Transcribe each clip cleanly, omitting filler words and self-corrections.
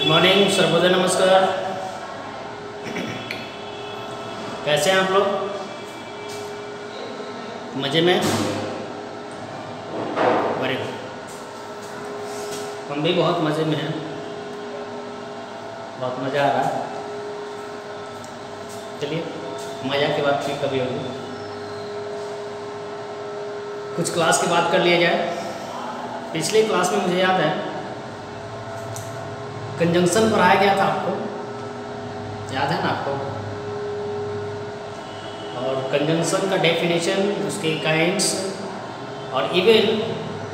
Morning, Sarvodaya, नमस्कार। कैसे हैं आप लोग? मज़े में? Very good. हम भी बहुत मज़े में हैं, बहुत मज़ा आ रहा है। चलिए, मज़ा की बात फिर कभी होगी। कुछ क्लास की बात कर लिया जाए। पिछली क्लास में मुझे याद है कंजंक्शन पढ़ाया गया था, आपको याद है ना आपको? और कंजंक्शन का डेफिनेशन, उसके काइंड्स और इवन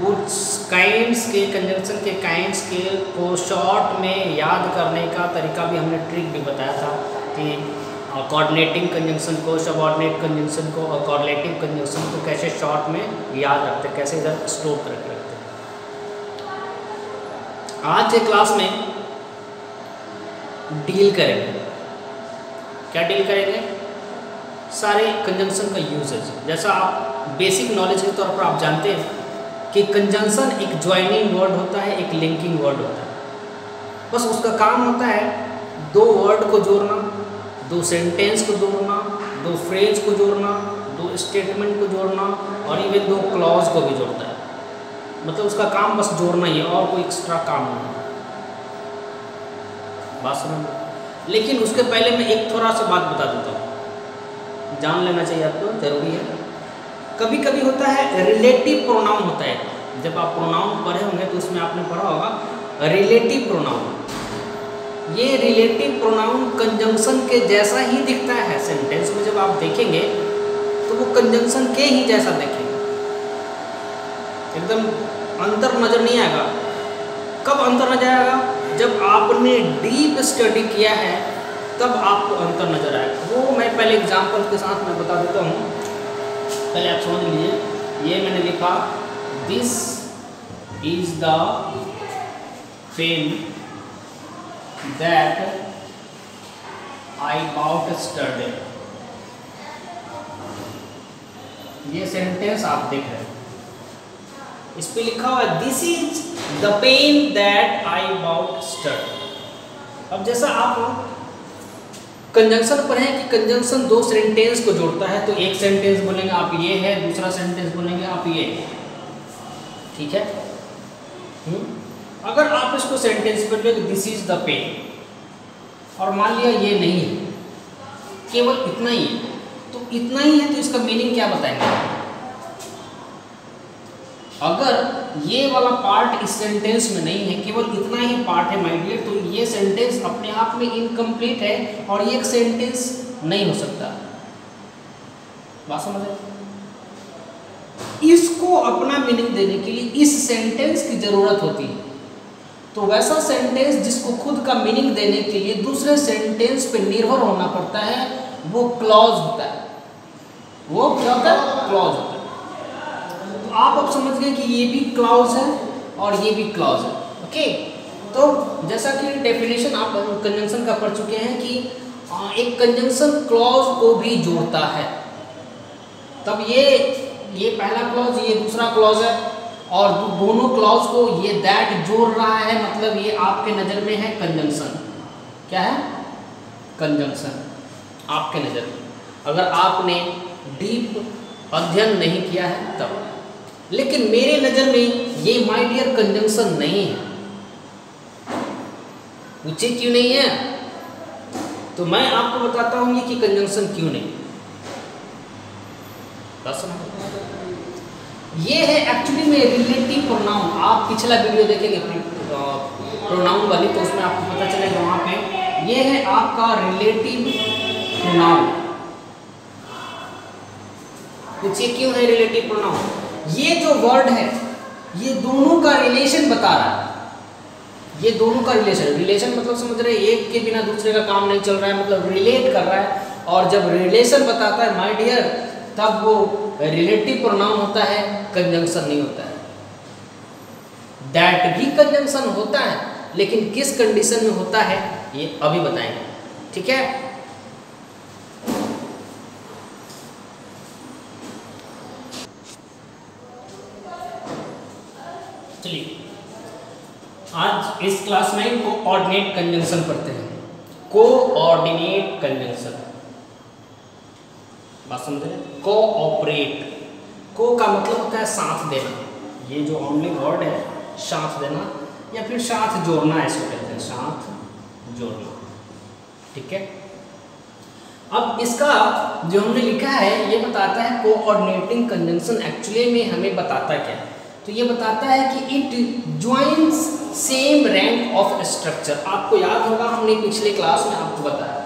उस काइंड्स के कंजंक्शन के काइंड्स के को शॉर्ट में याद करने का तरीका भी हमने ट्रिक भी बताया था कि कोऑर्डिनेटिंग कंजंक्शन को, सबऑर्डिनेट कंजंक्शन को और कोरिलेटिव कंजंक्शन को कैसे शॉर्ट में याद रखते, कैसे इधर स्टोर करके रखते। आज के क्लास में डील करेंगे। क्या डील करेंगे? सारे कंजंक्शन का यूजेज। जैसा आप बेसिक नॉलेज के तौर पर आप जानते हैं कि कंजंक्शन एक ज्वाइनिंग वर्ड होता है, एक लिंकिंग वर्ड होता है। बस उसका काम होता है दो वर्ड को जोड़ना, दो सेंटेंस को जोड़ना, दो फ्रेज को जोड़ना, दो स्टेटमेंट को जोड़ना और इवन दो क्लॉज को भी जोड़ता है। मतलब उसका काम बस जोड़ना ही है और कोई एक्स्ट्रा काम नहीं है। बात समझ। लेकिन उसके पहले मैं एक थोड़ा सा बात बता देता हूँ, जान लेना चाहिए आपको, जरूरी है। कभी कभी होता है रिलेटिव प्रोनाउन होता है। जब आप प्रोनाउन पढ़े होंगे तो उसमें आपने पढ़ा होगा रिलेटिव प्रोनाउन। ये रिलेटिव प्रोनाउन कंजंक्शन के जैसा ही दिखता है। सेंटेंस में जब आप देखेंगे तो वो कंजंक्शन के ही जैसा देखेंगे, एकदम अंतर नजर नहीं आएगा। कब अंतर नजर आएगा? जब आपने डीप स्टडी किया है तब आपको अंतर नजर आएगा। वो मैं पहले एग्जांपल के साथ मैं बता देता हूँ, पहले आप समझ लीजिए। ये मैंने लिखा, this is the pen that I bought yesterday. ये सेंटेंस आप देख रहे हैं, इस पे लिखा हुआ है this is the pen that I bought yesterday. अब जैसा आप कंजंक्शन पढ़े कि कंजंक्शन दो सेंटेंस को जोड़ता है, तो एक सेंटेंस बोलेंगे आप ये है, दूसरा सेंटेंस बोलेंगे आप ये, ठीक है। अगर आप इसको सेंटेंस पर लोगे दिस इज द पेन और मान लिया ये नहीं है, केवल इतना ही है, तो इतना ही है तो इसका मीनिंग क्या बताएंगे? अगर ये वाला पार्ट इस सेंटेंस में नहीं है, केवल इतना ही पार्ट है माय डियर, तो ये सेंटेंस अपने आप में इनकम्प्लीट है और ये एक सेंटेंस नहीं हो सकता। बात समझ रहे? इसको अपना मीनिंग देने के लिए इस सेंटेंस की जरूरत होती है। तो वैसा सेंटेंस जिसको खुद का मीनिंग देने के लिए दूसरे सेंटेंस पे निर्भर होना पड़ता है, वो क्लॉज होता है। वो क्या होता है? क्लॉज होता है। आप अब समझ गए कि ये भी क्लॉज है और ये भी क्लॉज है। ओके, तो जैसा कि डेफिनेशन आप कंजंक्शन का पढ़ चुके हैं कि एक कंजंक्शन क्लॉज को भी जोड़ता है। तब ये पहला क्लॉज, ये दूसरा क्लॉज है और दोनों क्लॉज को ये दैट जोड़ रहा है, मतलब ये आपके नज़र में है कंजंक्शन। क्या है? कंजंक्शन आपके नज़र में, अगर आपने डीप अध्ययन नहीं किया है तब। लेकिन मेरे नज़र में ये माय डियर कंजंक्शन नहीं है। पूछे क्यों नहीं है? तो मैं आपको बताता हूँ ये कि कंजंक्शन क्यों नहीं। ये है एक्चुअली में रिलेटिव प्रोनाउन। आप पिछला वीडियो देखेंगे प्रोनाउन वाली, तो उसमें आपको पता चलेगा वहाँ पे ये है आपका रिलेटिव प्रोनाउन। पूछिए क्यों है रिलेटिव प्रोनाउन? ये जो वर्ड है ये दोनों का रिलेशन बता रहा है। ये दोनों का रिलेशन मतलब समझ रहे हैं, एक के बिना दूसरे का काम नहीं चल रहा है, मतलब रिलेट कर रहा है। और जब रिलेशन बताता है माय डियर, तब वो रिलेटिव प्रोनाउन होता है, कंजंक्शन नहीं होता है। दैट भी कंजंक्शन होता है, लेकिन किस कंडीशन में होता है ये अभी बताएंगे, ठीक है। चलिए आज इस क्लास में कोऑर्डिनेट कंजंक्शन पढ़ते हैं। कोऑर्डिनेट कंजंक्शन, बात समझ रहे हैं? कोऑपरेट, को का मतलब होता है साथ देना, ये जो ओनली वर्ड है साथ देना या फिर साथ जोड़ना, इसको कहते हैं साथ जोड़ना। ठीक है, अब इसका जो हमने लिखा है ये बताता है कोऑर्डिनेटिंग कंजंक्शन एक्चुअली में हमें बताता क्या है, तो ये बताता है कि it joins same rank of structure. आपको याद होगा हमने पिछले क्लास में आपको बताया,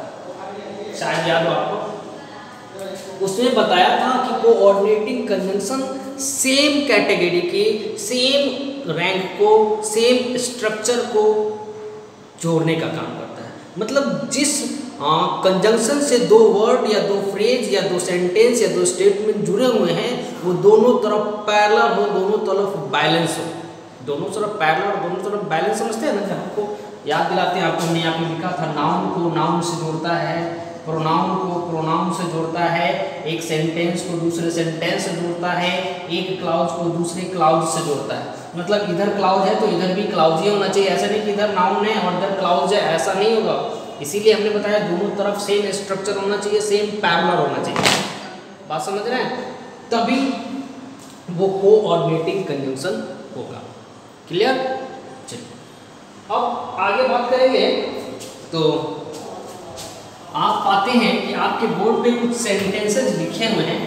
शायद याद हो आपको, उसने बताया था कि कोऑर्डिनेटिंग कंजंक्शन सेम कैटेगरी के सेम रैंक को सेम स्ट्रक्चर को जोड़ने का काम करता है। मतलब जिस कंजंक्शन से दो वर्ड या दो फ्रेज या दो सेंटेंस या दो स्टेटमेंट जुड़े हुए हैं वो दोनों तरफ पैरेलल हो, दोनों तरफ बैलेंस हो, दोनों तरफ पैरेलल, दोनों तरफ बैलेंस। समझते हैं ना? जब आपको याद दिलाते हैं, आपको हमने यहाँ पे लिखा था नाउन को नाउन से जोड़ता है, प्रोनाउन को प्रोनाउन से जोड़ता है, एक सेंटेंस को दूसरे सेंटेंस से जोड़ता है, एक क्लाउज को दूसरे क्लाउज से जोड़ता है। मतलब इधर क्लाउज है तो इधर भी क्लाउज ही होना चाहिए, ऐसा नहीं कि इधर नाउन है और इधर क्लाउज है, ऐसा नहीं होगा। इसीलिए हमने बताया दोनों तरफ सेम स्ट्रक्चर होना चाहिए, सेम पैरेलल होना चाहिए। बात समझ रहे हैं? तभी वो कोऑर्डिनेटिंग कंजंक्शन होगा। क्लियर? चलिए अब आगे बात करेंगे। तो आप पाते हैं कि आपके बोर्ड पे कुछ सेंटेंसेस लिखे हुए हैं,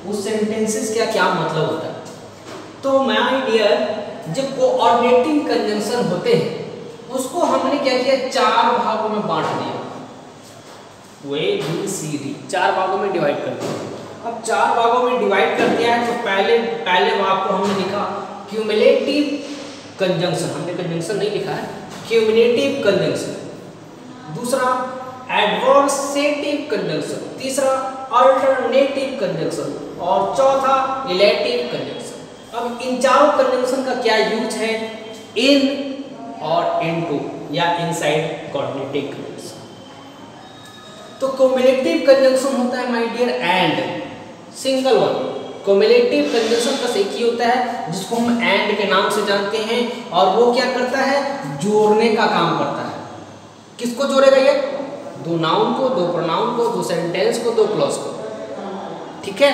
उस सेंटेंसेस का क्या मतलब होता है। तो माय डियर, जब कोऑर्डिनेटिंग कंजंक्शन होते हैं उसको हमने क्या किया, चार भागों में बांट दिया। ABCD चार भागों में डिवाइड कर दिया। अब चार भागों में डिवाइड कर दिया है तो पहले भाग को हमने लिखा क्यूमुलेटिव कंजंक्शन, हमने कंजंक्शन नहीं लिखा है, क्यूमुलेटिव कंजंक्शन। दूसरा एडवर्सेटिव कंजंक्शन, तीसरा अल्टरनेटिव कंजंक्शन और चौथा रिलेटिव कंजंक्शन। अब इन चारों कंजंक्शन का क्या यूज है, इन और इनटू या इनसाइड कोऑर्डिनेटिव कंजंक्शन। तो क्यूमुलेटिव कंजंक्शन होता है my dear and, single one. Cumulative conjunction बस एक ही होता है जिसको हम एंड के नाम से जानते हैं, और वो क्या करता है, जोड़ने का काम करता है। किसको जोड़ेगा ये, दो नाउन को, दो प्रोनाउन को, दो सेंटेंस को, दो क्लॉज को। ठीक है,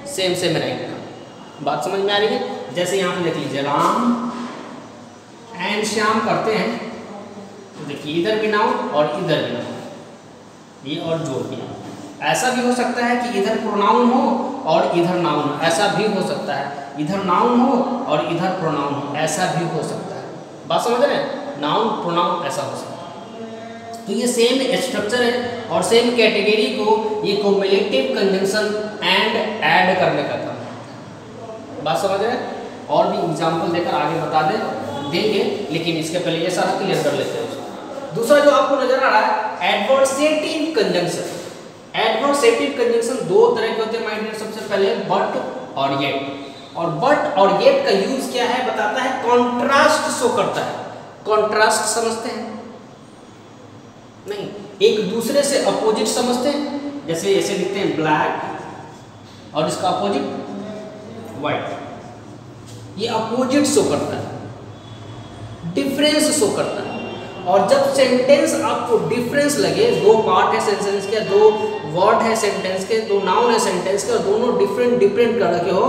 सेम रैंक का। बात समझ में आ रही है? जैसे यहाँ पे देख लीजिए राम एंड श्याम करते हैं, तो देखिए इधर भी नाउन और इधर भी नाउन, ये और जोड़ भी नाउन। ऐसा भी हो सकता है कि इधर प्रोनाउन हो और इधर नाउन हो, ऐसा भी हो सकता है। इधर नाउन हो और इधर प्रोनाउन हो, ऐसा भी हो सकता है। बात समझ रहे हैं? नाउन प्रोनाउन ऐसा हो सकता है। तो ये सेम स्ट्रक्चर है और सेम कैटेगरी को ये क्यूमुलेटिव कंजंक्शन एंड ऐड करने का काम है। बात समझ रहे हैं? और भी एग्जाम्पल देकर आगे बता देंगे, लेकिन इसके पहले ये सारा क्लियर कर लेते हैं। दूसरा जो आपको नजर आ रहा है एडवर्सेटिव कंजंक्शन। एडवर्सेटिव कंजंक्शन दो तरह के होते हैं माय डियर। सबसे पहले बट और येट। और बट और येट का यूज क्या है, बताता है कॉन्ट्रास्ट शो करता है। कॉन्ट्रास्ट समझते हैं? नहीं, एक दूसरे से अपोजिट समझते हैं। जैसे ऐसे लिखते हैं ब्लैक और इसका अपोजिट व्हाइट, ये अपोजिट शो करता है, डिफरेंस शो करता है। और जब सेंटेंस आपको डिफरेंस लगे, दो पार्ट है सेंटेंस के, दो वर्ड है सेंटेंस के, दो नाउन है सेंटेंस के और दोनों डिफरेंट कर रखे हो,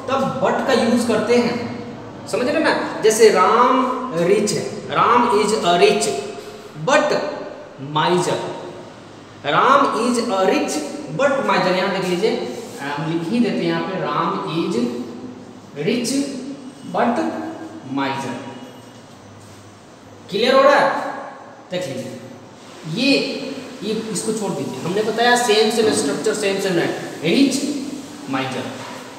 तब बट का यूज करते हैं। समझ रहे ना? जैसे राम रिच है, Ram is a rich but माइजर। Ram is a rich but माइजर। यहाँ देख लीजिए, हम लिख ही देते हैं यहाँ पे, Ram is rich but माइजर। Clear हो रहा है? देख लीजिए, ये इसको छोड़ दीजिए। हमने बताया सेम स्ट्रक्चर, सेम है, रिच माइजर,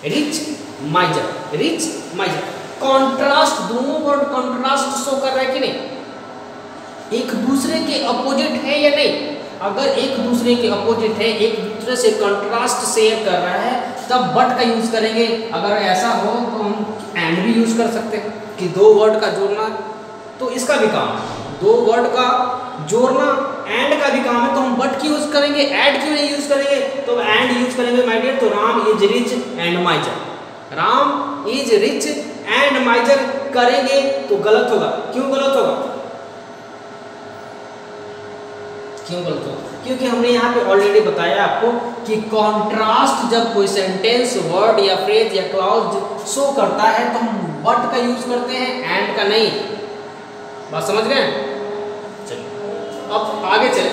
रिच माइजर, रिच माइजर। कॉन्ट्रास्ट, दोनों वर्ड कॉन्ट्रास्ट शो कर रहा है कि नहीं, एक दूसरे के अपोजिट है या नहीं। अगर एक दूसरे के अपोजिट है, एक दूसरे से कंट्रास्ट शेयर कर रहा है, तब बट का यूज करेंगे। अगर ऐसा हो तो हम एंड भी यूज कर सकते हैं कि दो वर्ड का जोड़ना, तो इसका भी काम है। दो वर्ड का जोड़ना एंड का भी काम है, तो हम बट की यूज करेंगे, ऐड क्यों नहीं यूज करेंगे? तो एंड यूज करेंगे माय डियर। तो Ram is rich and माइजर, Ram is rich and माइजर करेंगे तो गलत होगा। क्यों गलत होगा? क्यों गलत हो? क्योंकि हमने यहाँ पे ऑलरेडी बताया आपको कि कॉन्ट्रास्ट जब कोई सेंटेंस, वर्ड या फ्रेज या क्लॉज शो करता है तो हम बट का यूज करते हैं, एंड का नहीं। बात समझ गए? चलिए अब आगे चले।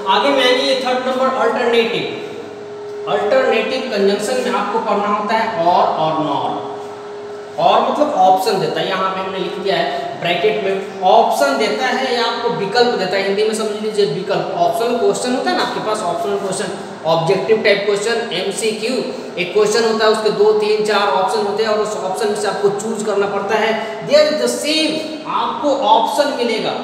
आगे में आएंगे ये third number alternative. Alternative conjunction में आपको पढ़ना होता है और नॉर। और मतलब ऑप्शन देता है, यहाँ पे हमने लिख दिया है ब्रैकेट में, ऑप्शन देता है या आपको विकल्प देता है। हिंदी में समझ लीजिए विकल्प। ऑप्शनल क्वेश्चन होता है ना आपके पास, optional question, objective type question, MCQ. एक क्वेश्चन होता है उसके 2 3 4 ऑप्शन होते हैं और उस ऑप्शन में से आपको चूज करना पड़ता है। देयर इज द सेम, आपको ऑप्शन मिलेगा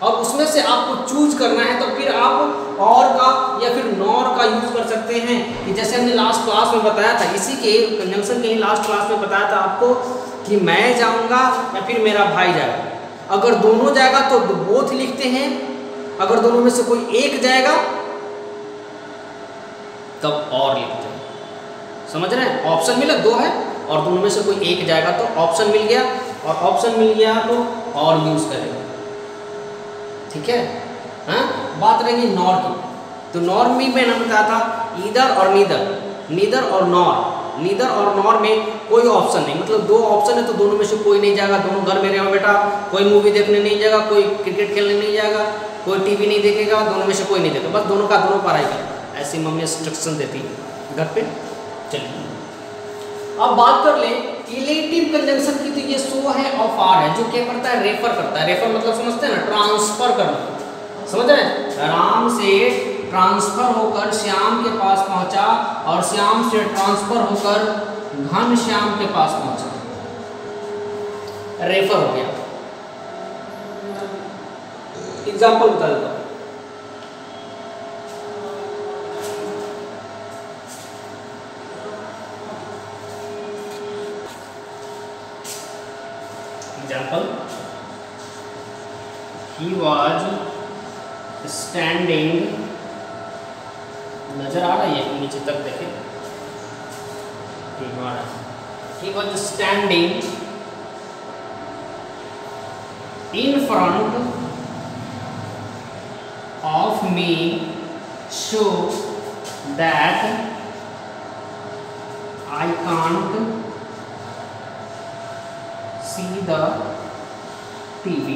और उसमें से आपको चूज करना है, तो फिर आप और का या फिर नॉर का यूज कर सकते हैं। कि जैसे हमने लास्ट क्लास में बताया था, इसी के कंजंक्शन के ही लास्ट क्लास में बताया था आपको कि मैं जाऊंगा या फिर मेरा भाई जाएगा। अगर दोनों जाएगा तो बोथ लिखते हैं, अगर दोनों में से कोई एक जाएगा तब और लिखते हैं। समझ रहे हैं? ऑप्शन मिला 2 है और दोनों में से कोई एक जाएगा तो ऑप्शन मिल गया, और ऑप्शन मिल गया तो और यूज करेंगे। ठीक है? हाँ, बात रहेगी नॉर की। तो नॉर में मैंने बताया था ईदर और नीदर, नीदर और नॉर। नीदर और नॉर में कोई ऑप्शन नहीं, मतलब 2 ऑप्शन है तो दोनों में से कोई नहीं जाएगा। दोनों घर में रहो बेटा, कोई मूवी देखने नहीं जाएगा, कोई क्रिकेट खेलने नहीं जाएगा, कोई टीवी नहीं देखेगा, दोनों में से कोई नहीं देखेगा, बस दोनों का दोनों पर आएगा। ऐसी मम्मी इंस्ट्रक्शन देती है घर पे। चलिए अब बात कर ले इलेटिव कंजंक्शन की। तो ये सो है ऑफ आर है, जो क्या करता है? रेफर करता है। रेफर मतलब समझते हैं ना, ट्रांसफर करना। समझ रहे हैं? राम से ट्रांसफर होकर श्याम के पास पहुंचा और श्याम से ट्रांसफर होकर घनश्याम के पास पहुंचा, रेफर हो गया। एग्जाम्पल बता देता हूं। Example, he was standing, नजर आ रहा है नीचे तक देखे, he was standing in front of me so that I can't see the TV।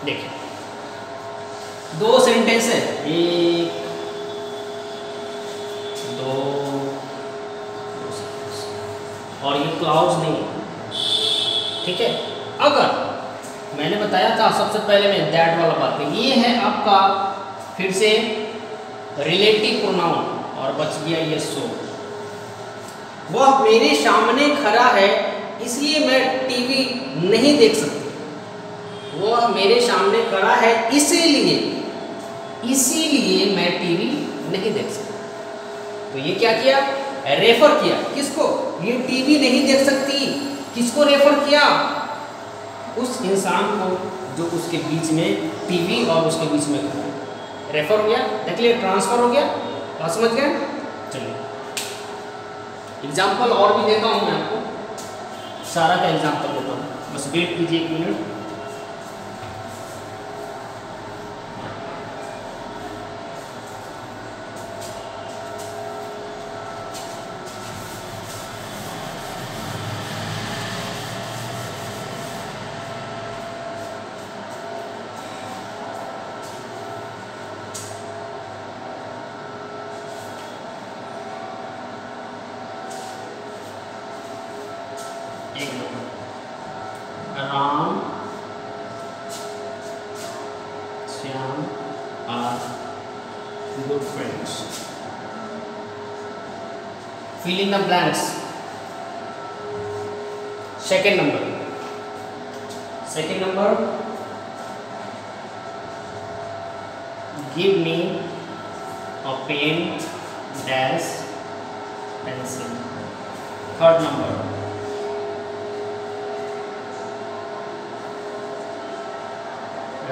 देखिए 2 सेंटेंस है, 1 2 और ये क्लाउज नहीं। ठीक है? अगर मैंने बताया था सबसे पहले में दैट वाला बात है, ये है आपका फिर से रिलेटिव प्रोनाउन और बच गया ये सो। वह मेरे सामने खड़ा है इसलिए मैं टीवी नहीं देख सकती। वह मेरे सामने खड़ा है इसीलिए मैं टीवी नहीं देख सकती। तो ये क्या किया? रेफर किया। किसको? ये टीवी नहीं देख सकती, किसको रेफर किया? उस इंसान को जो उसके बीच में टीवी और उसके बीच में खड़ा है। रेफर हो गया, देख लिया, ट्रांसफर हो गया। बात समझ गए? चलिए एग्जाम्पल और भी देता हूँ मैं आपको, सारा का एग्जाम्पल देता हूँ, बस वेट कीजिए 1 minute. Ram Shyam are good friends. fill in the blanks. Second number, give me a pen dash pencil. Third number,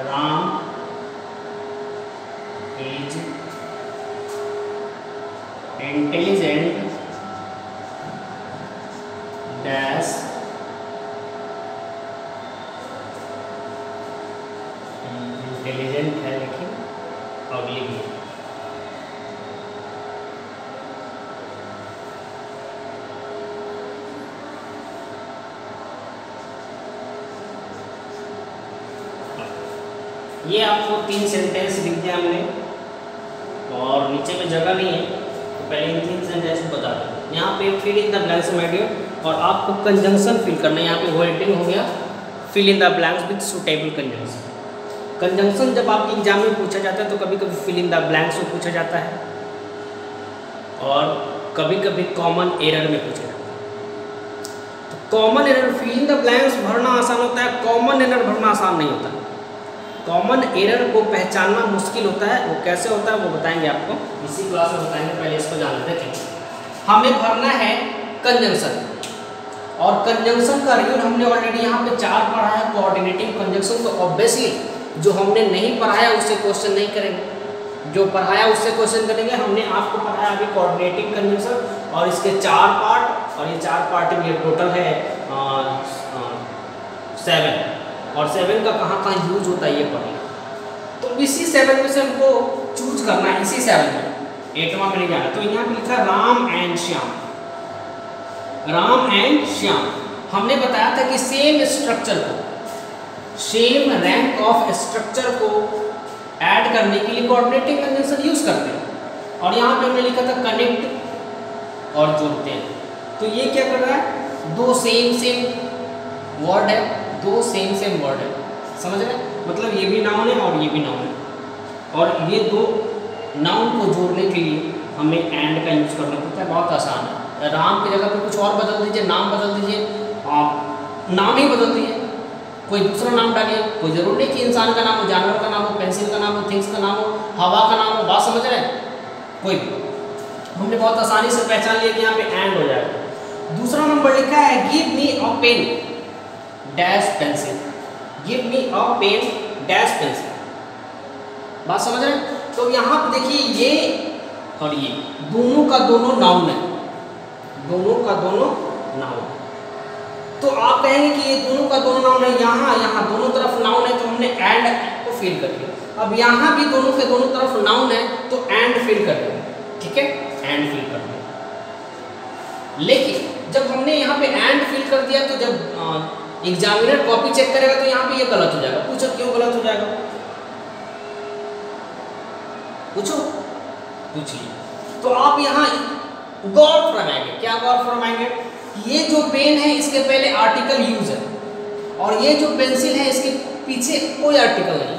Ram is intelligent dash intelligent है लेकिन अगली भी है। ये आपको 3 सेंटेंस लिख दिया हमने और नीचे में जगह नहीं है तो पहले इन 3 सेंटेंस को बता दें। यहाँ पे fill in the blanks medium और आपको कंजंक्शन फिल करना है। यहाँ पे वर्डिंग हो गया fill in the blanks with suitable conjunction. Conjunction जब आपके एग्जाम में पूछा जाता है तो कभी कभी फिल इन द ब्लैंक्स में पूछा जाता है और कभी कभी कॉमन एरर में पूछा जाता है। तो common error fill in the blanks भरना आसान होता है, कॉमन एरर भरना आसान नहीं होता। कॉमन एरर को पहचानना मुश्किल होता है। वो कैसे होता है वो बताएंगे आपको, इसी क्लास में बताएंगे। पहले इसको जान लेते हैं। हमें भरना है कंजंक्शन और कंजंक्शन का रूल हमने ऑलरेडी यहाँ पे 4 पढ़ा है। कोऑर्डिनेटिंग कंजंक्शन तो ऑब्वियसली जो हमने नहीं पढ़ाया उससे क्वेश्चन नहीं करेंगे, जो पढ़ाया उससे क्वेश्चन करेंगे। हमने आपको पढ़ाया अभी कोऑर्डिनेटिंग कंजंक्शन और इसके 4 पार्ट और ये 4 पार्ट में टोटल है 7 और 7 का कहाँ यूज होता है ये पढ़ेगा। तो इसी 7 में से हमको चूज करना है, इसी 7 में 8वां में नहीं जाना। तो यहाँ पे लिखा राम एंड श्याम। राम एंड श्याम हमने बताया था कि सेम स्ट्रक्चर को, सेम रैंक ऑफ स्ट्रक्चर को ऐड करने के लिए कोऑर्डिनेटिंग कंजंक्शन यूज करते हैं। और यहाँ पे हमने लिखा था कनेक्ट और जोड़ते हैं। तो ये क्या कर रहा है, 2 सेम वर्ड है, 2 सेम वर्ड है, समझ रहे हैं। मतलब ये भी नाउन है और ये भी नाउन है और ये 2 नाउन को जोड़ने के लिए हमें एंड का यूज करना पड़ता है। बहुत आसान है। राम की जगह पे कुछ और बदल दीजिए, नाम बदल दीजिए, नाम ही बदल दीजिए, कोई दूसरा नाम डालिए। कोई जरूर नहीं कि इंसान का नाम हो, जानवर का नाम हो, पेंसिल का नाम हो, थिंग्स का नाम हो, हवा का नाम हो। बात समझ रहे हैं। कोई भी हमने बहुत आसानी से पहचान लिया कि यहाँ पे एंड हो जाएगा। दूसरा नंबर लिखा है give me a pen dash pencil. Give me a pen dash pencil. बात समझ रहे हैं। तो यहाँ पे देखिए ये और ये दोनों का दोनों नाउन है, दोनों का दोनों नाउन। तो आप कहेंगे कि ये दोनों का दोनों नाउन है, यहाँ दोनों तरफ नाउन है तो हमने एंड को फिल कर दिया। अब यहाँ भी दोनों के दोनों तरफ नाउन है तो एंड फिल कर दिया, ठीक है, एंड फिल कर दिया। लेकिन जब हमने यहाँ पे एंड फिल कर दिया तो जब एग्जामिनर कॉपी चेक करेगा तो यहाँ पे ये गलत हो जाएगा। पूछो क्यों गलत हो जाएगा, पूछो, पूछिए। तो आप यहाँ गौर फरमाएंगे। क्या गौर फरमाएंगे, ये जो पेन है इसके पहले आर्टिकल यूज है और ये जो पेंसिल है इसके पीछे कोई आर्टिकल नहीं,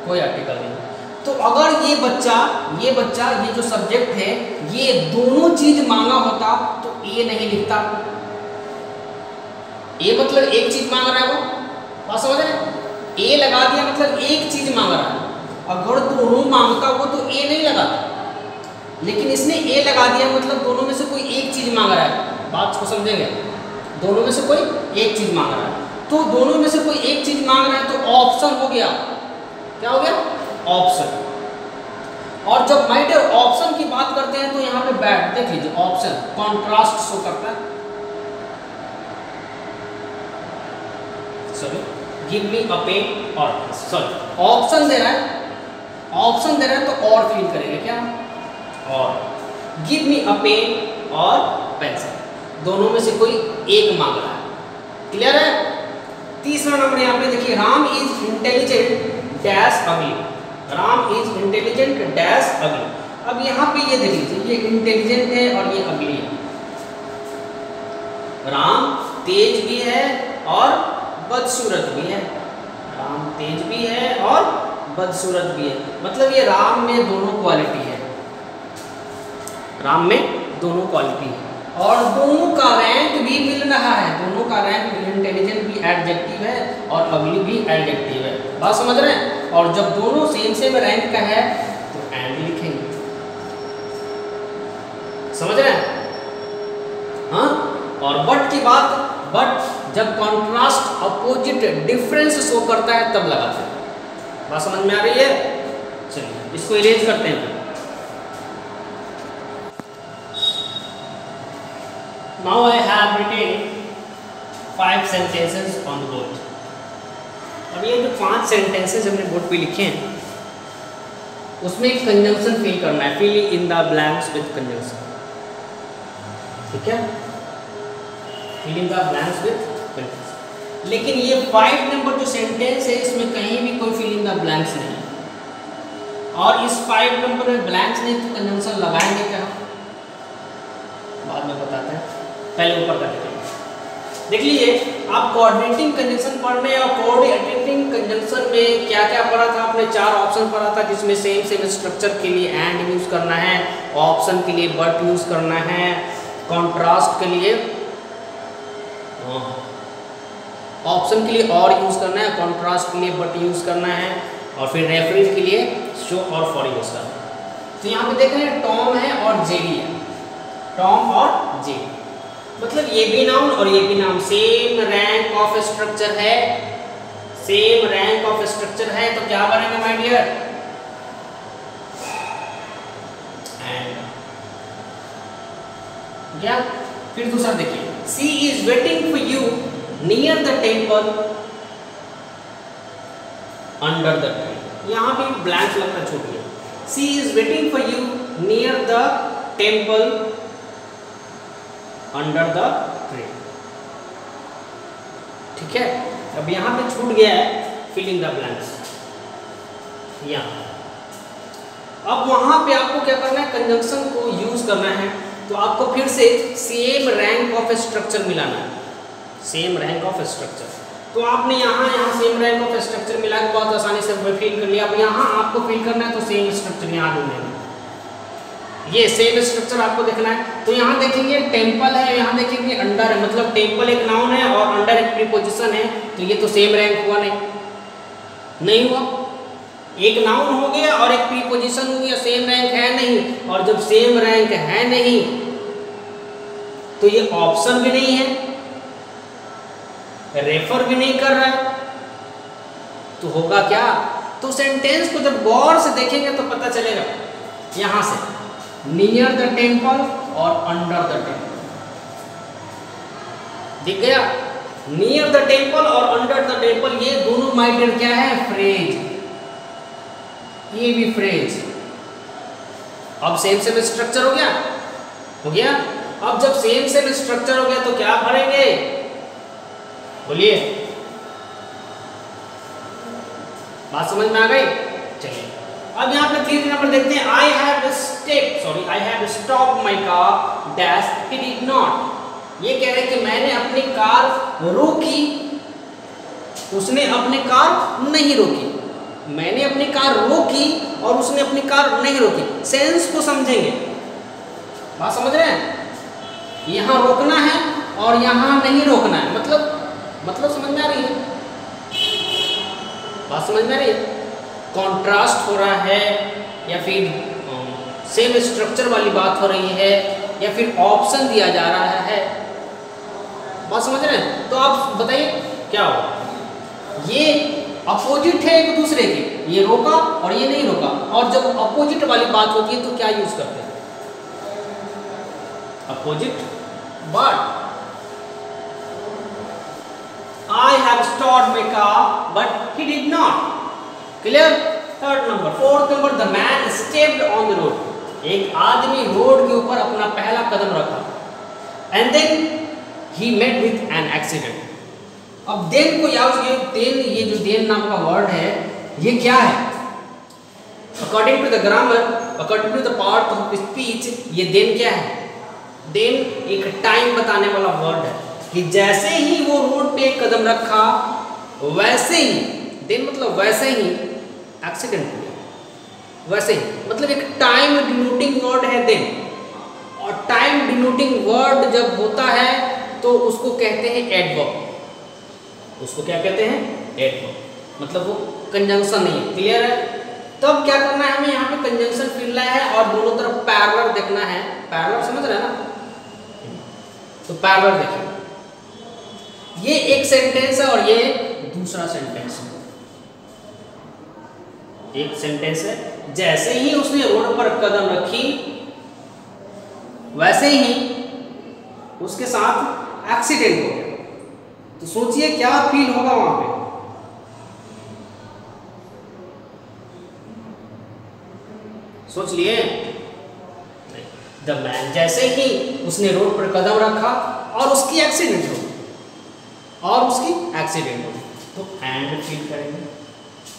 कोई आर्टिकल नहीं। तो अगर ये बच्चा ये जो सब्जेक्ट है ये दोनों चीज मांगा होता तो ये नहीं लिखता। ये मतलब एक चीज मांग रहा है, वो बात समझ रहे हैं। ए लगा दिया मतलब एक चीज मांग रहा है। अगर दोनों मांगता वो तो ए नहीं लगाता, लेकिन इसने ए लगा दिया मतलब दोनों में से कोई एक चीज मांग रहा है। बात को समझेंगे, दोनों में से कोई एक चीज मांग रहा है। तो दोनों में से कोई एक चीज मांग रहा है तो ऑप्शन हो गया। क्या हो गया, ऑप्शन। और जब माय डियर ऑप्शन की बात करते हैं तो यहाँ पे बैठ देख लीजिए, ऑप्शन कॉन्ट्रास्ट शो करता है। Sorry, give me a pen और सॉरी ऑप्शन दे रहा है, ऑप्शन दे रहा है तो और फील करेंगे क्या, और गिव मी अ पेन और पेंसिल, दोनों में से कोई एक मांग रहा है। क्लियर है। तीसरा नंबर यहाँ पे देखिए, राम इज इंटेलिजेंट डैश अगली। राम इज इंटेलिजेंट डैश अगली। अब यहाँ पे ये देख लीजिए, ये इंटेलिजेंट है और ये अगली है। राम तेज भी है और बदसूरत भी है। राम तेज भी है और बदसूरत भी है। मतलब ये राम में दोनों क्वालिटी है, राम में दोनों क्वालिटी है और दोनों का रैंक भी मिल रहा है। दोनों का रैंक, इंटेलिजेंट भी एडजेक्टिव है और अगली भी एडजेक्टिव है। बात समझ रहे हैं। और जब दोनों सेम रैंक का है तो एंड लिखेंगे। समझ रहे हैं। हाँ, और बट की बात, बट जब कॉन्ट्रास्ट अपोजिट डिफरेंस शो करता है तब लगाते हैं। बात समझ में आ रही है। चलिए इसको इरेज करते हैं। Now I have written 5 sentences on the board. अब ये जो 5 सेंटेंसेस हमने बोर्ड पे लिखे हैं उसमें एक कंजंक्शन फिल करना है, fill in the blanks with conjunction, ठीक है, fill in the blanks with conjunction. लेकिन ये 5 नंबर जो सेंटेंस है इसमें कहीं भी कोई फिल इन द ब्लैंक्स नहीं है, और इस 5 नंबर में ब्लैंक्स नहीं तो कंजंक्शन लगाएंगे क्या, बाद में बताते हैं, पहले ऊपर का देखेंगे। देख लीजिए, आप कोऑर्डिनेटिंग कंजंक्शन पढ़ने और कोऑर्डिनेटिंग कंजंक्शन में क्या क्या पढ़ा था आपने, 4 ऑप्शन पढ़ा था, जिसमें सेम स्ट्रक्चर के लिए एंड यूज करना है, ऑप्शन के लिए बट यूज करना है, कॉन्ट्रास्ट के लिए ऑप्शन के लिए और यूज करना है, कॉन्ट्रास्ट के लिए बट यूज करना है, और फिर रेफरेंस के लिए शो और फॉर यूज करना है। तो यहाँ पे देख रहे हैं टॉम है और जेरी है, टॉम और जेरी, मतलब ये भी नाउन और ये भी noun, same rank of structure है, सेम रैंक ऑफ स्ट्रक्चर है, तो क्या बनेगा माय डियर, एंड क्या। फिर दूसरा देखिए, she is waiting for you near the temple under the tree, यहां भी ब्लैंक लगना छूट गया, she is waiting for you near the temple under the tree, ठीक है। अब यहां पे छूट गया है फिल इन द ब्लैंक्स, यहां अब वहां पे आपको क्या करना है, कंजंक्शन को यूज करना है, तो आपको फिर से सेम रैंक ऑफ स्ट्रक्चर मिलाना है, सेम रैंक ऑफ स्ट्रक्चर, तो आपने यहाँ सेम रैंक ऑफ स्ट्रक्चर मिला के बहुत आसानी से फिल कर लिया। अब यहाँ आपको फिल करना है तो सेम स्ट्रक्चर यहाँ ढूंढेंगे, ये सेम स्ट्रक्चर आपको देखना है, तो यहाँ देखेंगे टेम्पल है, यहाँ देखेंगे अंडर है, मतलब टेम्पल एक नाउन है और अंडर एक प्रीपोजिशन है, तो ये तो सेम रैंक हुआ नहीं हुआ, एक नाउन हो गया और एक प्रीपोजिशन हो गया, सेम रैंक है नहीं, और जब सेम रैंक है नहीं तो ये ऑप्शन भी नहीं है, रेफर भी नहीं कर रहा है, तो होगा क्या, तो सेंटेंस को जब गौर से देखेंगे तो पता चलेगा, यहां से नियर द टेम्पल और अंडर द टेम्पल दिख गया, नियर द टेम्पल और अंडर द टेम्पल, ये दोनों माय डियर क्या है, फ्रेज, ये भी फ्रेज। अब सेम स्ट्रक्चर हो गया, अब जब सेम स्ट्रक्चर हो गया तो क्या भरेंगे, बोलिए, बात समझ में आ गई। चलिए अब यहाँ पे 3 नंबर देखते हैं, I have stopped my car dash he did not, ये कह रहे हैं कि मैंने अपनी कार रोकी, उसने अपनी कार नहीं रोकी, मैंने अपनी कार रोकी और उसने अपनी कार नहीं रोकी, सेंस को समझेंगे, बात समझ रहे हैं, यहाँ रोकना है और यहाँ नहीं रोकना है, मतलब समझ में आ रही है, बात समझ में आ रही है, कॉन्ट्रास्ट हो रहा है या फिर सेम स्ट्रक्चर वाली बात हो रही है या फिर ऑप्शन दिया जा रहा है, बात समझ रहे हैं, तो आप बताइए क्या होगा, ये अपोजिट है एक दूसरे के, ये रोका और ये नहीं रोका, और जब अपोजिट वाली बात होती है तो क्या यूज करते हैं, opposite word, I have stopped my car but he did not, clear। 3rd number, 4th number, the man stepped on the road, एक आदमी रोड के ऊपर अपना पहला कदम रखा, and then he met with an accident। अब then को याद कीजिए, ये जो then नाम का वर्ड है ये क्या है, according to the grammar, according to the part of speech, ये then क्या है, then एक टाइम बताने वाला वर्ड है, कि जैसे ही वो रोड पे एक कदम रखा वैसे ही, देन मतलब वैसे ही एक्सीडेंट हो गया, वैसे ही मतलब एक टाइम डिनोटिंग वर्ड है देन, और टाइम डिनोटिंग वर्ड जब होता है तो उसको कहते हैं एडवर्ब, उसको क्या कहते हैं, एडवर्ब, मतलब वो कंजंक्शन नहीं है, क्लियर है। तब क्या करना है, हमें यहाँ पे कंजंक्शन फिरना है और दोनों तरफ पैरेलल देखना है, पैरेलल समझ रहे हैं ना, तो पैरेलल देखिए, ये एक सेंटेंस है और ये दूसरा सेंटेंस है, एक सेंटेंस है, जैसे ही उसने रोड पर कदम रखी वैसे ही उसके साथ एक्सीडेंट हो गया, तो सोचिए क्या फील होगा वहां पे, सोच लिए? द मैन, जैसे ही उसने रोड पर कदम रखा और उसकी एक्सीडेंट हो तो एंड फील करेंगे।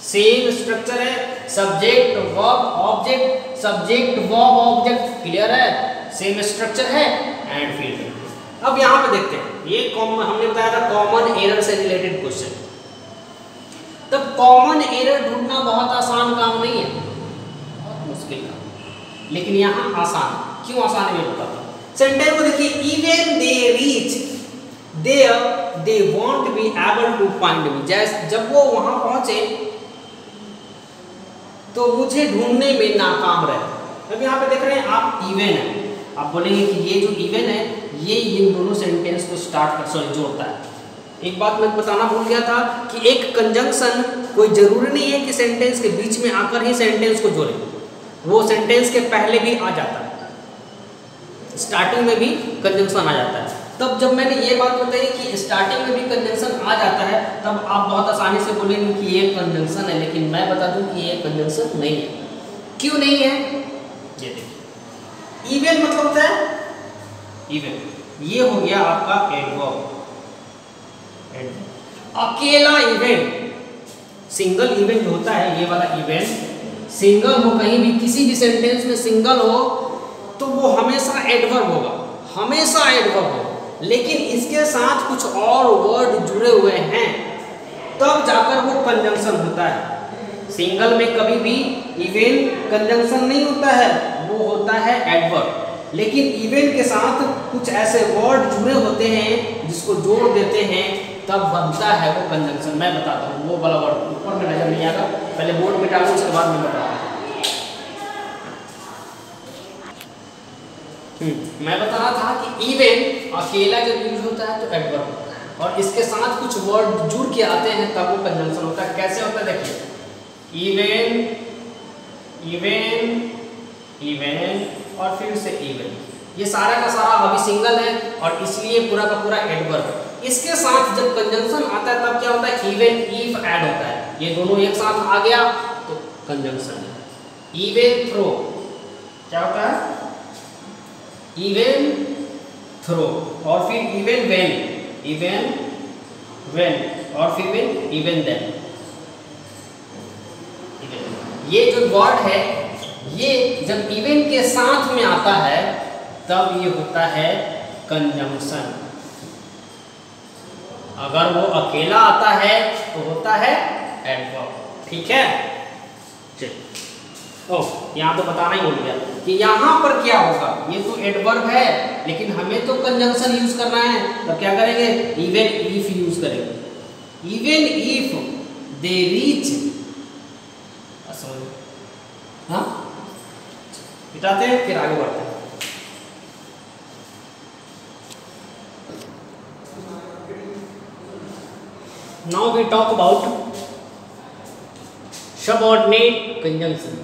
सेम स्ट्रक्चर है, subject verb object, subject verb object, clear है? सेम स्ट्रक्चर है, एंड फील करेंगे। अब यहाँ पे देखते हैं, ये हमने बताया था कॉमन एरर से रिलेटेड क्वेश्चन। तब कॉमन एरर ढूंढना बहुत आसान काम नहीं है, बहुत मुश्किल काम, लेकिन यहाँ आसान। क्यों आसान है मैं बताता हूँ। सेंटेंस को देखिए, even they reach there they won't be able to find me. जब वो वहां पहुंचे तो मुझे ढूंढने में नाकाम रहे। अब यहाँ पे देख रहे हैं आप, इवन है, आप बोलेंगे कि ये जो इवन है ये इन दोनों सेंटेंस को जोड़ता है। एक बात मैं बताना भूल गया था कि एक कंजंक्शन कोई जरूरी नहीं है कि सेंटेंस के बीच में आकर ही सेंटेंस को जोड़े, वो सेंटेंस के पहले भी आ जाता है, स्टार्टिंग में भी कंजंक्शन आ जाता है। तब जब मैंने ये बात बताई कि स्टार्टिंग में भी कंजंक्शन आ जाता है, तब आप बहुत आसानी से बोलेंगे कि ये कंजंक्शन है, लेकिन मैं बता दूं कि ये कंजंक्शन नहीं है। क्यों नहीं है? ये देखिए, इवन मतलब होता है इवन, ये हो गया आपका एडवर्ब। अकेला इवेंट, सिंगल इवेंट जो होता है, ये वाला इवेंट सिंगल हो, कहीं भी किसी भी सेंटेंस में सिंगल हो तो वो हमेशा एडवर्ब होगा, हमेशा एडवर्ब होगा। लेकिन इसके साथ कुछ और वर्ड जुड़े हुए हैं तब जाकर वो कंजंक्शन होता है। सिंगल में कभी भी इवेंट कंजंक्शन नहीं होता है, वो होता है एडवर्ब। लेकिन इवेंट के साथ कुछ ऐसे वर्ड जुड़े होते हैं जिसको जोड़ देते हैं, तब बनता है वो कंजंक्शन। मैं बताता हूँ, वो वाला वर्ड ऊपर में नजर नहीं आएगा, पहले बोर्ड में डालूं उसके बाद में बताता हूँ। मैं बता रहा था कि इवन अकेला जब यूज होता है तो एडवर्ब होता है, और इसके साथ कुछ वर्ड जुड़ के आते हैं तब वो कंजंक्शन होता है। कैसे होता है देखिए, इवन इवन इवन और फिर से इवन, ये सारा का सारा अभी सिंगल है और इसलिए पूरा का पूरा एडवर्ब है। इसके साथ जब कंजंक्शन आता है तब क्या होता है, इवन इफ ऐड होता है, ये दोनों एक साथ आ गया तो कंजंक्शन है। इवन थ्रो क्या होता है, इवन थ्रो, और फिर इवन वेन और फिर इवन देन। ये जो वर्ड है ये जब इवन के साथ में आता है तब ये होता है कंजंक्शन। अगर वो अकेला आता है तो होता है एडवर्ब। ठीक है, चलिए। ओह, यहाँ तो बताना ही भूल गया कि यहाँ पर क्या होगा, ये तो एडवर्ब है लेकिन हमें तो कंजंक्शन यूज करना है, तो क्या करेंगे, इवन इफ यूज करेंगे। इवन इफ दे रीच, हाँ मिटाते हैं फिर आगे बढ़ते हैं। Now we talk about subordinate conjunction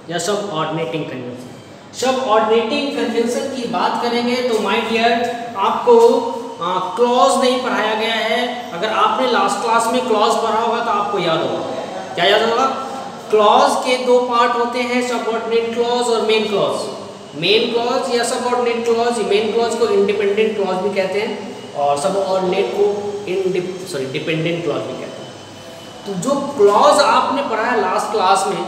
या सबऑर्डिनेटिंग कंजंक्शन। सबऑर्डिनेटिंग कंजंक्शन की बात करेंगे तो माय डियर आपको क्लॉज नहीं पढ़ाया गया है। अगर आपने लास्ट क्लास में क्लॉज पढ़ा होगा तो आपको याद होगा, क्या याद होगा, क्लॉज के दो पार्ट होते हैं, सबऑर्डिनेट क्लॉज और मेन क्लॉज। मेन क्लॉज या सबऑर्डिनेट क्लॉज, मेन क्लॉज को इंडिपेंडेंट क्लॉज भी कहते हैं और सबऑर्डिनेट को डिपेंडेंट क्लॉज भी कहते हैं। तो जो क्लॉज आपने पढ़ा है लास्ट क्लास में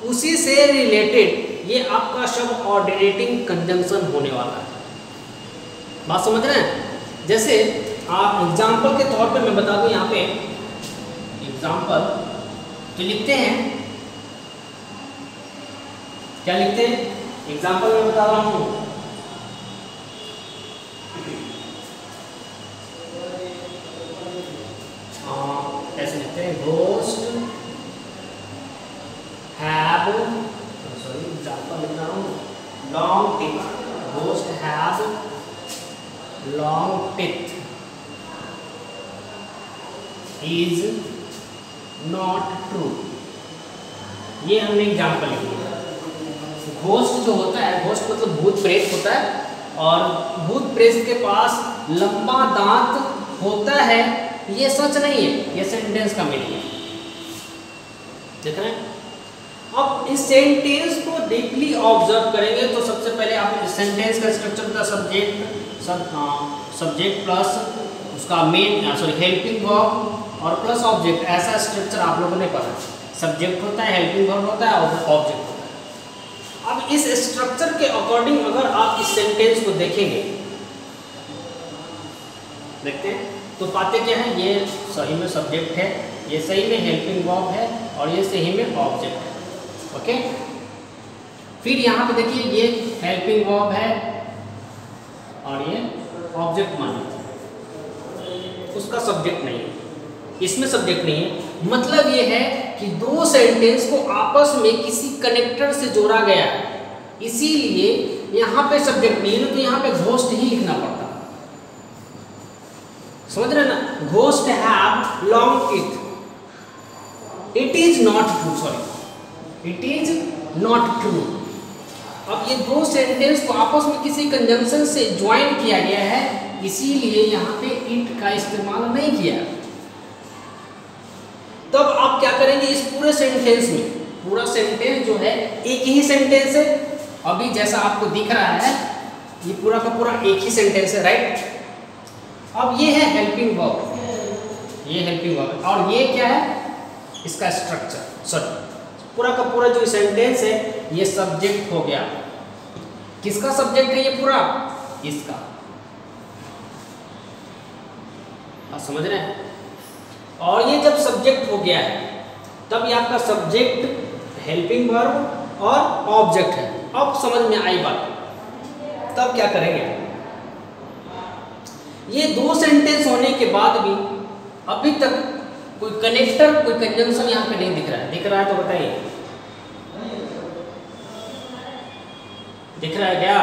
उसी से रिलेटेड ये आपका सबऑर्डिनेटिंग कंजंक्शन होने वाला है। बात समझ रहे हैं? जैसे आप एग्जाम्पल के तौर पे मैं बता दूं, यहाँ पे एग्जाम्पल जो लिखते हैं, क्या लिखते हैं एग्जाम्पल में बता रहा हूँ, ऐसे लिखते हैं, घोस्ट हैव, सॉरी एग्जाम्पल लिख रहा हूँ, long teeth, ghost have long teeth is not true. ये हमने एग्जाम्पल लिखी है। घोस्ट जो होता है, घोस्ट मतलब भूत प्रेत होता है, और भूत प्रेत के पास लंबा दांत होता है, ये सच नहीं है, ये सेंटेंस का मीनिंग है, देख रहे हैं। अब इस सेंटेंस को डीपली ऑब्जर्व करेंगे तो सबसे पहले आप इस सेंटेंस का स्ट्रक्चर होता है सब्जेक्ट प्लस उसका मेन हेल्पिंग वर्ब और प्लस ऑब्जेक्ट, ऐसा स्ट्रक्चर आप लोगों ने पढ़ा। सब्जेक्ट होता है, हेल्पिंग वर्ब होता है और ऑब्जेक्ट होता है। अब इस स्ट्रक्चर के अकॉर्डिंग अगर आप इस सेंटेंस को देखेंगे, देखते हैं तो पाते क्या है, ये सही में सब्जेक्ट है, ये सही में हेल्पिंग वर्ब है और ये सही में ऑब्जेक्ट है। ओके, फिर यहाँ पे देखिए ये हेल्पिंग वर्ब है और ये ऑब्जेक्ट मान लीजिए, उसका सब्जेक्ट नहीं है, इसमें सब्जेक्ट नहीं है। मतलब ये है कि दो सेंटेंस को आपस में किसी कनेक्टर से जोड़ा गया है, इसीलिए यहाँ पे सब्जेक्ट नहीं है, तो यहाँ पे घोस्ट ही लिखना पड़ता। समझ रहे ना, ghost have long teeth, it is not true, sorry it is not true. अब ये दो सेंटेंस को आपस में किसी कंजंक्शन से ज्वाइन किया गया है, इसीलिए यहाँ पे इट का इस्तेमाल नहीं किया। तब आप क्या करेंगे, इस पूरे सेंटेंस में, पूरा सेंटेंस जो है एक ही सेंटेंस है, अभी जैसा आपको दिख रहा है ये पूरा का पूरा एक ही सेंटेंस है, राइट। अब ये है हेल्पिंग वर्ब, ये हेल्पिंग वर्ब और ये क्या है इसका स्ट्रक्चर, सॉरी पूरा का पूरा जो सेंटेंस है ये सब्जेक्ट हो गया। किसका सब्जेक्ट है ये पूरा, इसका, आप समझ रहे हैं। और ये जब सब्जेक्ट हो गया है तब ये आपका सब्जेक्ट, हेल्पिंग वर्ब और ऑब्जेक्ट है। अब समझ में आई बात, तब क्या करेंगे, ये दो सेंटेंस होने के बाद भी अभी तक कोई कनेक्टर, कोई कंजंक्शन यहाँ पे नहीं दिख रहा है। दिख रहा है तो बताइए, दिख रहा है क्या,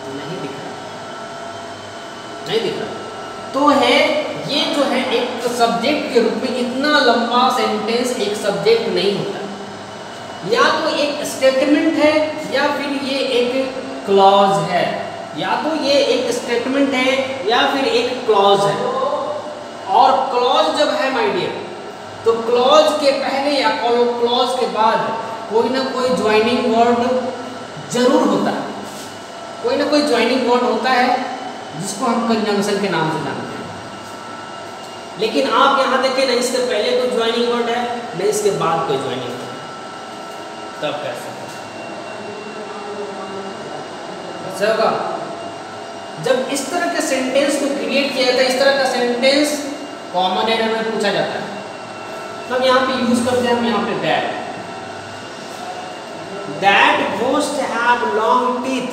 नहीं दिख रहा, नहीं दिख रहा। तो है ये जो है एक सब्जेक्ट के रूप में, इतना लंबा सेंटेंस एक सब्जेक्ट नहीं होता, या तो एक स्टेटमेंट है या फिर ये एक क्लॉज है, या तो ये एक स्टेटमेंट है या फिर एक क्लॉज है। और क्लॉज जब है माय डियर, तो क्लॉज के पहले या क्लॉज के बाद कोई ना कोई ज्वाइनिंग वर्ड जरूर होता है, कोई ना कोई ज्वाइनिंग वर्ड होता है जिसको हम कंजंक्शन के नाम से जानते हैं। लेकिन आप यहाँ देखें ना, इसके पहले कोई ज्वाइनिंग वर्ड है, नहीं इसके बाद कोई ज्वाइनिंग वर्ड है, तब कैसे होगा। जब इस तरह के सेंटेंस को क्रिएट किया जाता है, इस तरह का सेंटेंस कॉमन एरर में पूछा जाता है, तब यहाँ पे यूज करते हैं हम यहाँ पे that ghost have long teeth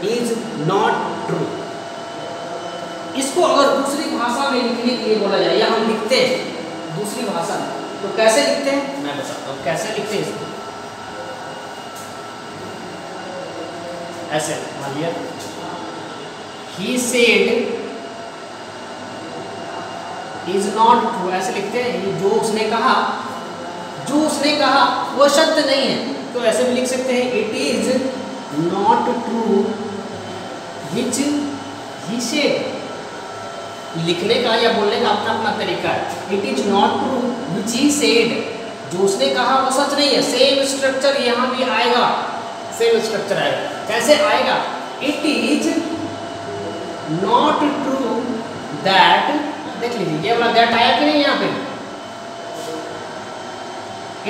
is not true. इसको अगर दूसरी भाषा में लिखने के लिए बोला जाए, या हम लिखते हैं दूसरी भाषा में, तो कैसे लिखते हैं मैं बताता हूँ कैसे लिखते हैं इसको। ऐसे मान लिया, he said is not true, ऐसे लिखते हैं। जो उसने कहा, जो उसने कहा वो सत्य नहीं है, तो ऐसे भी लिख सकते हैं it is not true which he said। लिखने का या बोलने का अपना अपना तरीका है। it is not true which he said, जो उसने कहा वो सच नहीं है। सेम स्ट्रक्चर यहाँ भी आएगा, सेम स्ट्रक्चर आएगा। कैसे आएगा, it is not true that, देख लीजिए ये वाला दैट आया कि नहीं यहाँ पे,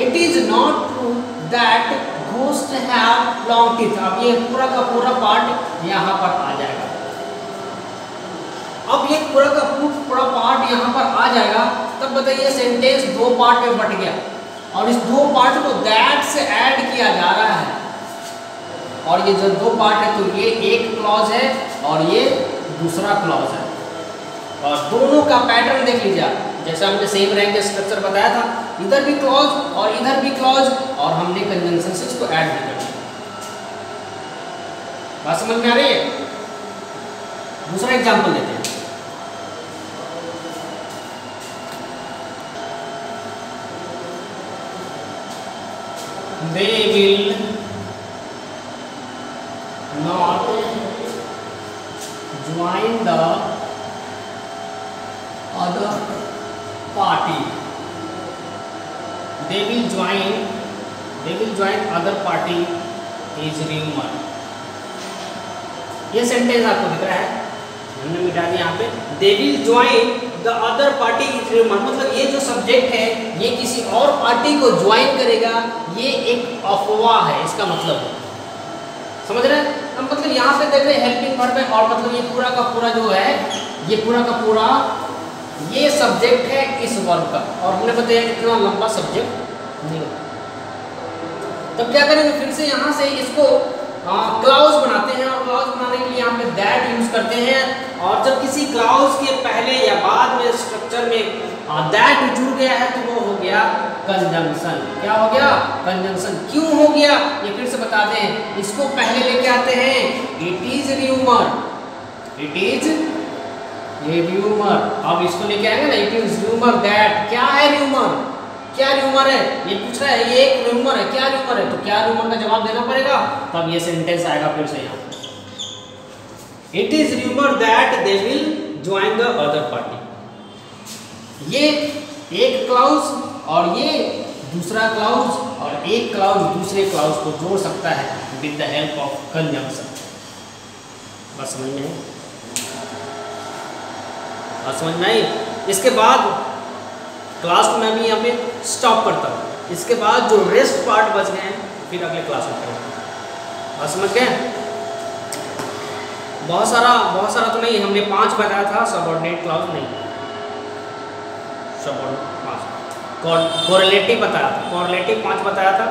it is not true that ghosts have long teeth। अब ये पूरा का पूरा पार्ट यहाँ पर आ जाएगा। अब ये पूरा का पूरा पार्ट यहाँ पर आ जाएगा, तब बताइए सेंटेंस दो पार्ट में बट गया, और इस दो पार्ट को दैट से ऐड किया जा रहा है। और ये जो दो पार्ट है, तो ये एक क्लॉज है और ये दूसरा क्लॉज है, और दोनों का पैटर्न देख लीजिए आप, जैसे हमने सेम रैंक स्ट्रक्चर बताया था, इधर भी क्लॉज और इधर भी क्लॉज, और हमने कंजंक्शन से इसको ऐड भी कर दिया। बात समझ में आ रही है। दूसरा एग्जांपल देते हैं, they will not join the other party, they will join other party is rumour. ये सेंटेंस आपको दिख रहा है, हमने मिटा दिया यहाँ पे। They will join the other party is rumour, मतलब ये जो सब्जेक्ट है ये किसी और पार्टी को ज्वाइन करेगा, ये एक अफवाह है, इसका मतलब समझ रहे हैं। अब मतलब यहाँ पे देख रहे हैं हेल्पिंग वर्ब है, और मतलब ये पूरा का पूरा जो है, ये पूरा का पूरा ये सब्जेक्ट है इस वर्ब का, और हमने बताया इतना लंबा सब्जेक्ट नहीं होता। तब क्या करेंगे, फिर से यहाँ से इसको क्लाउज बनाते हैं, और क्लाउज बनाने के लिए यहाँ पे दैट यूज करते हैं, और जब किसी क्लाउज के पहले या बाद में स्ट्रक्चर में दैट जुड़ गया है तो वो हो गया कंजंक्शन। क्या हो गया? कंजंक्शन। क्यों हो गया ये फिर से बता दें, इसको पहले लेके आते हैं, it is rumour, it is ये र्यूमर। अब इसको लेके आएंगे ना, इट इज र्यूमर दैट। क्या है र्यूमर? क्या र्यूमर है ये पूछ रहा है, ये एक र्यूमर है, क्या र्यूमर है? तो क्या र्यूमर का जवाब देना पड़ेगा, तब ये सेंटेंस आएगा फिर से यहाँ। It is rumour that they will join the other party. ये एक क्लाउज और ये दूसरा क्लाउज, और एक क्लाउज दूसरे क्लाउज को जोड़ सकता है with the help of conjunction. बस समझ में, बस समझ में आई। इसके बाद क्लास को मैं भी यहाँ पे स्टॉप करता हूँ, इसके बाद जो रेस्ट पार्ट बच गए हैं फिर अगले क्लास में करेंगे। बस समझ गए? बहुत सारा तो नहीं, हमने 5 बताया था, सबऑर्डिनेट क्लाउज नहीं, कोरिलेटिव बताया था, कोरिलेटिव 5 बताया था,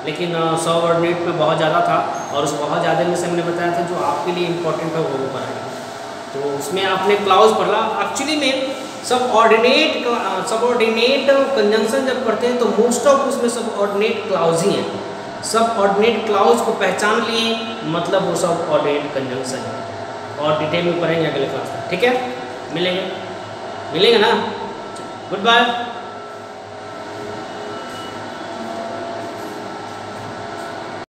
लेकिन सबऑर्डिनेट में बहुत ज़्यादा था, और उस बहुत ज़्यादा में से हमने बताया था जो आपके लिए इम्पोर्टेंट है वो ऊपर आएगा। तो उसमें आपने क्लाउज पढ़ा। एक्चुअली में सबऑर्डिनेट कंजंक्शन जब करते हैं तो मोस्ट ऑफ उसमें सबऑर्डिनेट क्लाउज ही हैं। सबऑर्डिनेट क्लाउज को पहचान लिए मतलब वो सबऑर्डिनेट कंजंक्शन है, और डिटेल में पढ़ेंगे अगले क्लास में। ठीक है, मिलेंगे ना। Good bye.